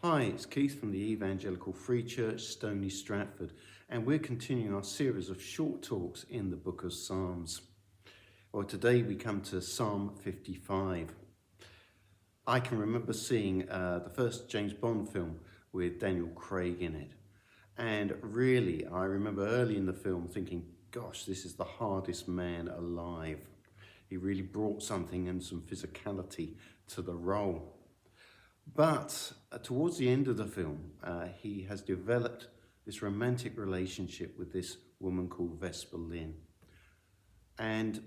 Hi, it's Keith from the Evangelical Free Church, Stony Stratford, and we're continuing our series of short talks in the book of Psalms. Well, today we come to Psalm 55. I can remember seeing the first James Bond film with Daniel Craig in it. And really, I remember early in the film thinking, gosh, this is the hardest man alive. He really brought something and some physicality to the role. But towards the end of the film, he has developed this romantic relationship with this woman called Vesper Lynn. And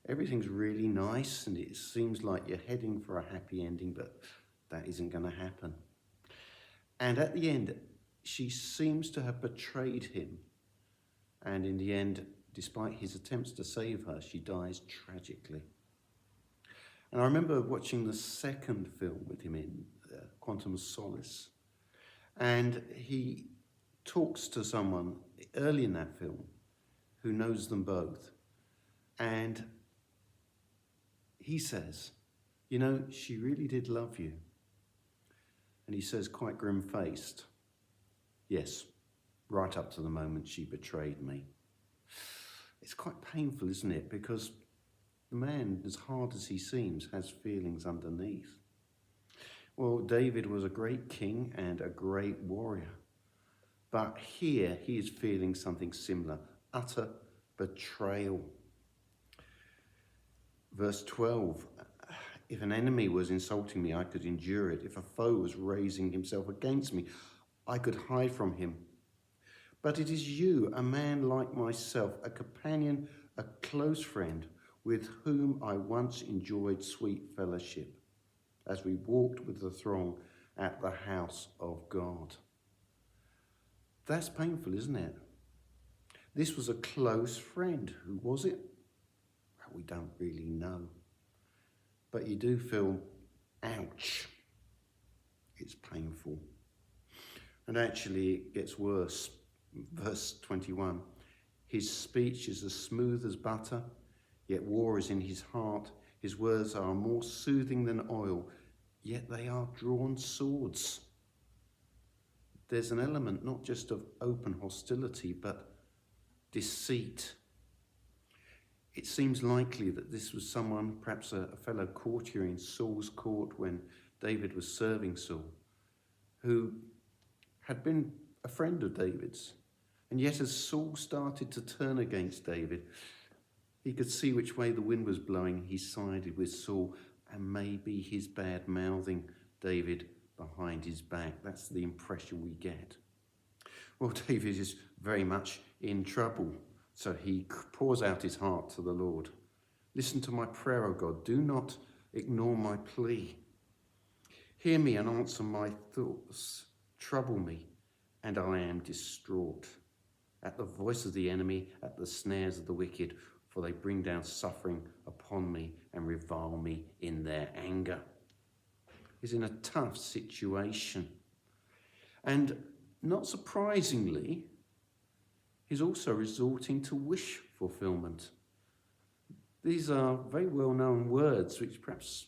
everything's really nice and it seems like you're heading for a happy ending, but that isn't going to happen. And at the end, she seems to have betrayed him. And in the end, despite his attempts to save her, she dies tragically. And I remember watching the second film with him in Quantum of Solace. And he talks to someone early in that film who knows them both. And he says, you know, she really did love you. And he says, quite grim-faced, yes, right up to the moment she betrayed me. It's quite painful, isn't it? Because the man, as hard as he seems, has feelings underneath. Well, David was a great king and a great warrior. But here he is feeling something similar, utter betrayal. Verse 12, if an enemy was insulting me, I could endure it. If a foe was raising himself against me, I could hide from him. But it is you, a man like myself, a companion, a close friend, with whom I once enjoyed sweet fellowship, as we walked with the throng at the house of God. That's painful, isn't it? This was a close friend. Who was it? Well, we don't really know. But you do feel, ouch, it's painful. And actually it gets worse. Verse 21, his speech is as smooth as butter, yet war is in his heart. His words are more soothing than oil, yet they are drawn swords. There's an element not just of open hostility, but deceit. It seems likely that this was someone, perhaps a fellow courtier in Saul's court when David was serving Saul, who had been a friend of David's. And yet as Saul started to turn against David, he could see which way the wind was blowing. He sided with Saul, and maybe his bad mouthing David behind his back. That's the impression we get. Well, David is very much in trouble, so he pours out his heart to the Lord. Listen to my prayer, O God. Do not ignore my plea. Hear me and answer my thoughts. Trouble me, and I am distraught. At the voice of the enemy, at the snares of the wicked, for they bring down suffering upon me and revile me in their anger. He's in a tough situation. And not surprisingly, he's also resorting to wish fulfillment. These are very well-known words which perhaps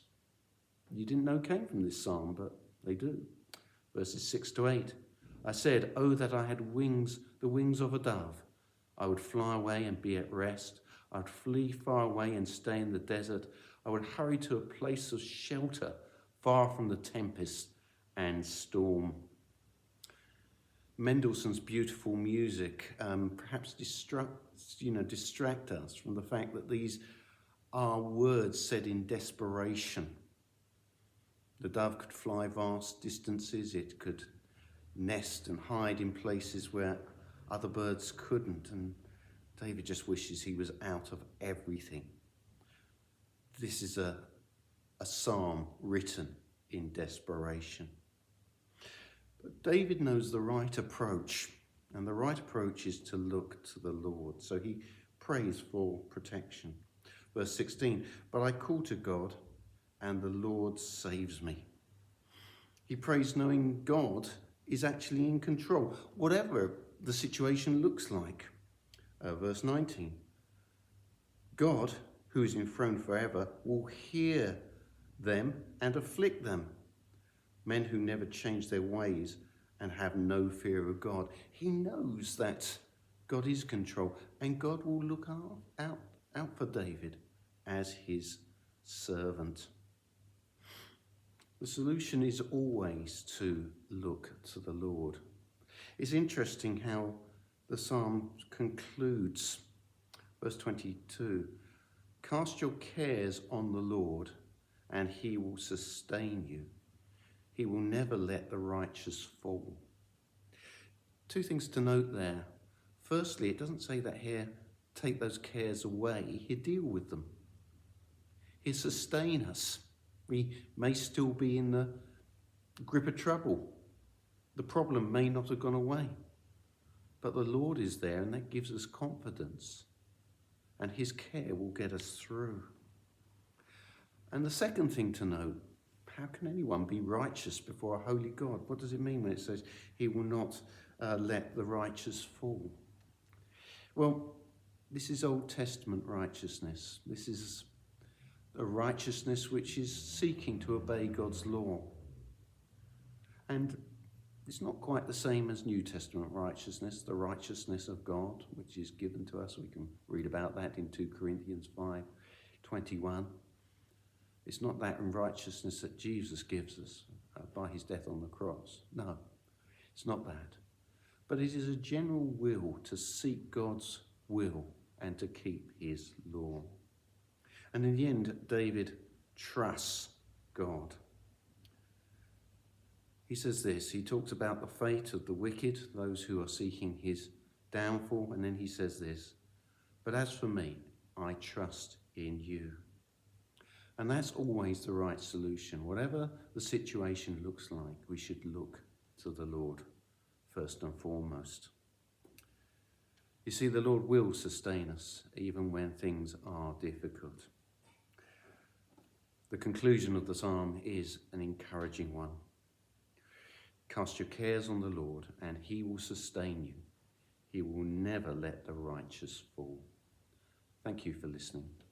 you didn't know came from this psalm, but they do. Verses 6 to 8. I said, oh, that I had wings, the wings of a dove. I would fly away and be at rest. I would flee far away and stay in the desert. I would hurry to a place of shelter, far from the tempest and storm. Mendelssohn's beautiful music perhaps distract us from the fact that these are words said in desperation. The dove could fly vast distances. It could nest and hide in places where other birds couldn't, and David just wishes he was out of everything. This is a psalm written in desperation. But David knows the right approach, and the right approach is to look to the Lord. So he prays for protection. Verse 16, but I call to God, and the Lord saves me. He prays knowing God is actually in control, whatever the situation looks like. Verse 19, God, who is enthroned forever, will hear them and afflict them. men who never change their ways and have no fear of God. He knows that God is in control, and God will look out for David as his servant. The solution is always to look to the Lord. It's interesting how the psalm concludes, verse 22, "Cast your cares on the Lord, and he will sustain you. He will never let the righteous fall." Two things to note there. Firstly, it doesn't say that here, take those cares away. He'll deal with them. He'll sustain us. We may still be in the grip of trouble. The problem may not have gone away. But the Lord is there, and that gives us confidence. And his care will get us through. And the second thing to note, how can anyone be righteous before a holy God? What does it mean when it says he will not let the righteous fall? Well, this is Old Testament righteousness. This is a righteousness which is seeking to obey God's law. And it's not quite the same as New Testament righteousness, the righteousness of God, which is given to us. We can read about that in 2 Corinthians 5:21. It's not that righteousness that Jesus gives us by his death on the cross. No, it's not that. But it is a general will to seek God's will and to keep his law. And in the end, David trusts God. He says this, he talks about the fate of the wicked, those who are seeking his downfall, and then he says this, "But as for me, I trust in you." And that's always the right solution. Whatever the situation looks like, we should look to the Lord first and foremost. You see, the Lord will sustain us even when things are difficult. The conclusion of the psalm is an encouraging one. Cast your cares on the Lord, and he will sustain you. He will never let the righteous fall. Thank you for listening.